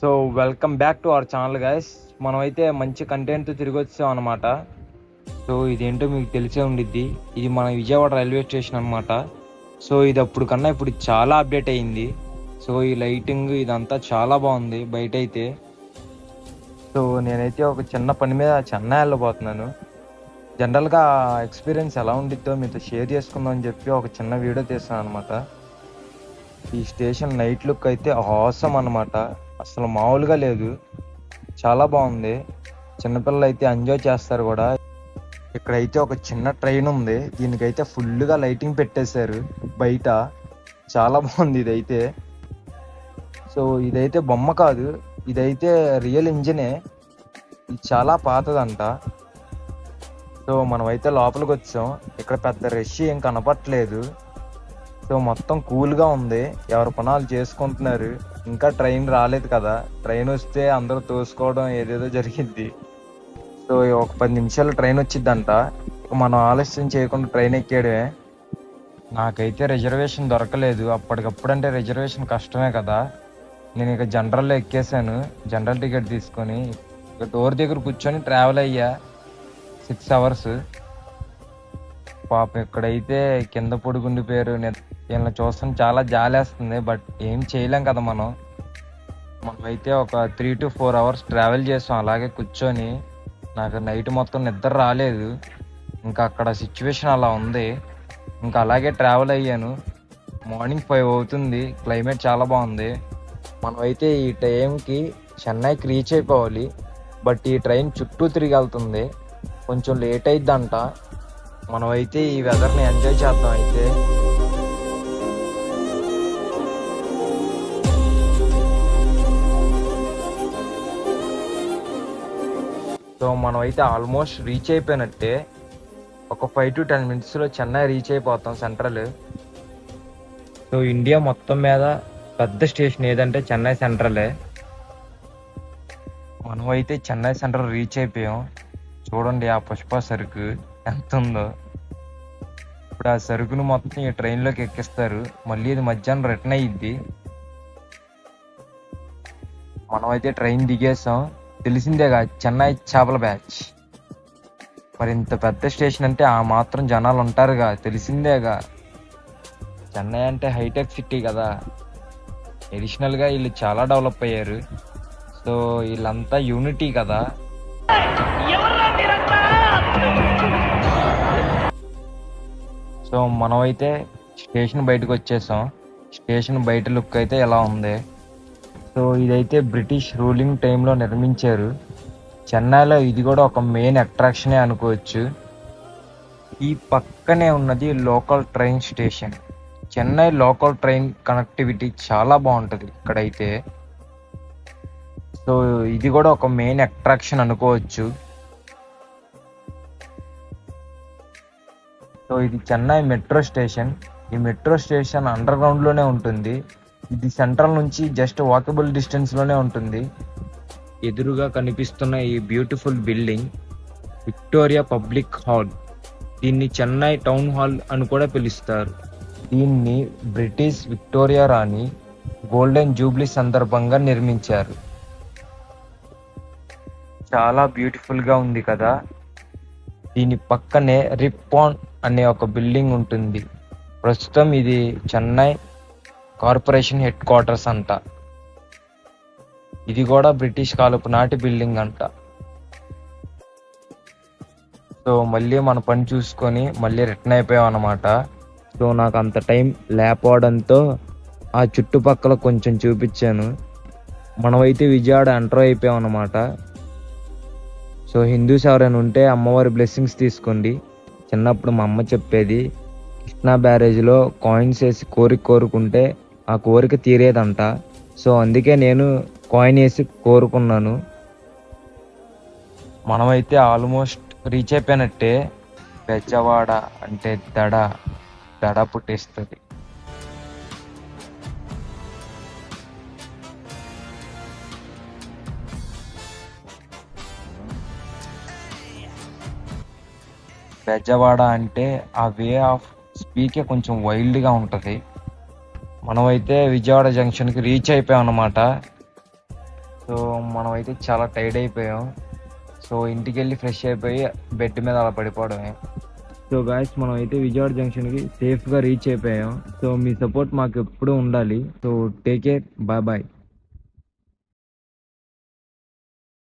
So welcome back to our channel guys. మనమైతే మంచి content తిరిగి వచ్చాం అనమాట. సో ఇదేంటో మీకు తెలిసే ఉండిద్ది. ఇది మన విజయవాడ రైల్వే స్టేషన్ అనమాట. సో ఇది అప్పుడు కన్నా ఇప్పుడు చాలా అప్డేట్ అయ్యింది. సో ఈ లైటింగ్ ఇదంతా చాలా బాగుంది బయట అయితే. సో నేనైతే ఒక చిన్న పని మీద చెన్నై వెళ్ళబోతున్నాను. జనరల్గా ఎక్స్పీరియన్స్ ఎలా ఉండిద్దో మీతో షేర్ చేసుకుందాం అని చెప్పి ఒక చిన్న వీడియో తీస్తాను అనమాట. ఈ స్టేషన్ నైట్ లుక్ అయితే ఆసమ్ అనమాట. అసలు మామూలుగా లేదు, చాలా బాగుంది. చిన్నపిల్లలు అయితే ఎంజాయ్ చేస్తారు కూడా. ఇక్కడైతే ఒక చిన్న ట్రైన్ ఉంది, దీనికైతే ఫుల్గా లైటింగ్ పెట్టేశారు బయట. చాలా బాగుంది ఇదైతే. సో ఇదైతే బొమ్మ కాదు, ఇదైతే రియల్ ఇంజినే. ఇది చాలా పాతదంట. సో మనమైతే లోపలికి వచ్చాం. ఇక్కడ పెద్ద రష్ ఏం కనపట్లేదు. సో మొత్తం కూల్గా ఉంది, ఎవరి పనాలు చేసుకుంటున్నారు. ఇంకా ట్రైన్ రాలేదు కదా, ట్రైన్ వస్తే అందరూ తోసుకోవడం ఏదేదో జరిగింది. సో ఒక 10 నిమిషాలు ట్రైన్ వచ్చిద్దంట. మనం ఆలస్యం చేయకుండా ట్రైన్ ఎక్కేయడమే. నాకైతే రిజర్వేషన్ దొరకలేదు అప్పటికప్పుడు, అంటే రిజర్వేషన్ కష్టమే కదా. నేను ఇక జనరల్లో ఎక్కేసాను, జనరల్ టికెట్ తీసుకొని ఇక డోర్ దగ్గర కూర్చొని ట్రావెల్ అయ్యా 6 అవర్స్. పాపం ఇక్కడైతే కింద పొడుగుండిపోయారు. వీళ్ళని చూస్తాం చాలా జాలేస్తుంది, బట్ ఏం చేయలేం కదా మనమైతే ఒక 3 to 4 అవర్స్ ట్రావెల్ చేసాం అలాగే కూర్చొని. నాకు నైట్ మొత్తం నిద్ర రాలేదు, ఇంకా అక్కడ సిచ్యువేషన్ అలా ఉంది. ఇంకా అలాగే ట్రావెల్ అయ్యాను. మార్నింగ్ 5 అవుతుంది, క్లైమేట్ చాలా బాగుంది. మనమైతే ఈ టైంకి చెన్నైకి రీచ్ అయిపోవాలి, బట్ ఈ ట్రైన్ చుట్టూ తిరిగి వెళ్తుంది, కొంచెం లేట్ అయిద్దంట. మనమైతే ఈ వెదర్ని ఎంజాయ్ చేద్దాం అయితే. సో మనమైతే ఆల్మోస్ట్ రీచ్ అయిపోయినట్టే. ఒక 5 to 10 minutesలో చెన్నై రీచ్ అయిపోతాం సెంట్రల్. సో ఇండియా మొత్తం మీద పెద్ద స్టేషన్ ఏదంటే చెన్నై సెంట్రలే. మనమైతే చెన్నై సెంట్రల్ రీచ్ అయిపోయాం. చూడండి ఆ పుష్ప సరుకు ఎంత ఉందో. ఇప్పుడు ఆ సరుకును మొత్తం ఈ ట్రైన్లోకి ఎక్కిస్తారు, మళ్ళీ ఇది మధ్యాహ్నం రిటర్న్ అయ్యిద్ది. మనమైతే ట్రైన్ దిగేసాం. తెలిసిందేగా చెన్నై చేపల బ్యాచ్. మరి ఇంత పెద్ద స్టేషన్ అంటే ఆ మాత్రం జనాలు ఉంటారుగా, తెలిసిందేగా. చెన్నై అంటే హైటెక్ సిటీ కదా. అడిషనల్గా వీళ్ళు చాలా డెవలప్ అయ్యారు. సో వీళ్ళంతా యూనిటీ కదా. సో మనమైతే స్టేషన్ బయటకు వచ్చేసాం. స్టేషన్ బయట లుక్ అయితే ఎలా ఉంది. సో ఇదైతే బ్రిటిష్ రూలింగ్ టైంలో నిర్మించారు. చెన్నైలో ఇది కూడా ఒక మెయిన్ అట్రాక్షనే అనుకోవచ్చు. ఈ పక్కనే ఉన్నది local train station. Chennai local train connectivity చాలా బాగుంటుంది ఇక్కడైతే. సో ఇది కూడా ఒక మెయిన్ అట్రాక్షన్ అనుకోవచ్చు. సో ఇది చెన్నై మెట్రో స్టేషన్. ఈ మెట్రో స్టేషన్ అండర్ గ్రౌండ్లోనే ఉంటుంది. ఇది సెంట్రల్ నుంచి జస్ట్ వాకబుల్ డిస్టెన్స్లోనే ఉంటుంది. ఎదురుగా కనిపిస్తున్న ఈ beautiful building Victoria public hall. దీన్ని చెన్నై టౌన్ హాల్ అని కూడా పిలుస్తారు. దీన్ని బ్రిటిష్ విక్టోరియా రాణి గోల్డెన్ జూబ్లీ సందర్భంగా నిర్మించారు. చాలా బ్యూటిఫుల్గా ఉంది కదా. దీని పక్కనే రిప్పాన్ అనే ఒక బిల్డింగ్ ఉంటుంది. ప్రస్తుతం ఇది చెన్నై కార్పొరేషన్ హెడ్ క్వార్టర్స్ అంట. ఇది కూడా బ్రిటిష్ కాలపు నాటి బిల్డింగ్ అంట. సో మళ్ళీ మన పని చూసుకొని మళ్ళీ రిటర్న్ అయిపోయాం అన్నమాట. సో నాకు అంత టైం లేకపోవడంతో ఆ చుట్టుపక్కల కొంచెం చూపించాను. మనమైతే విజయవాడ ఎంటర్ అయిపోయాం అన్నమాట. సో హిందూస్ ఎవరైనా ఉంటే అమ్మవారి బ్లెస్సింగ్స్ తీసుకోండి. చిన్నప్పుడు మా అమ్మ చెప్పేది, కృష్ణా బ్యారేజ్లో కాయిన్స్ వేసి కోరుకుంటే ఆ కోరిక తీరేదంట. సో అందుకే నేను కాయిన్ వేసి కోరుకున్నాను. మనమైతే ఆల్మోస్ట్ రీచ్ అయిపోయినట్టే. బెజవాడ అంటే దడ పుట్టేస్తుంది. బెజవాడ అంటే ఆ వే ఆఫ్ స్పీకే కొంచెం వైల్డ్గా ఉంటుంది. మనమైతే విజయవాడ జంక్షన్కి రీచ్ అయిపోయాం అన్నమాట. సో మనం అయితే చాలా టైర్డ్ అయిపోయాం. సో ఇంటికి వెళ్ళి ఫ్రెష్ అయిపోయి బెడ్ మీద అలా పడిపోవడమే. సో గాయస్ మనం అయితే విజయవాడ జంక్షన్కి సేఫ్గా రీచ్ అయిపోయాం. సో మీ సపోర్ట్ మాకు ఎప్పుడూ ఉండాలి. So take care, bye bye.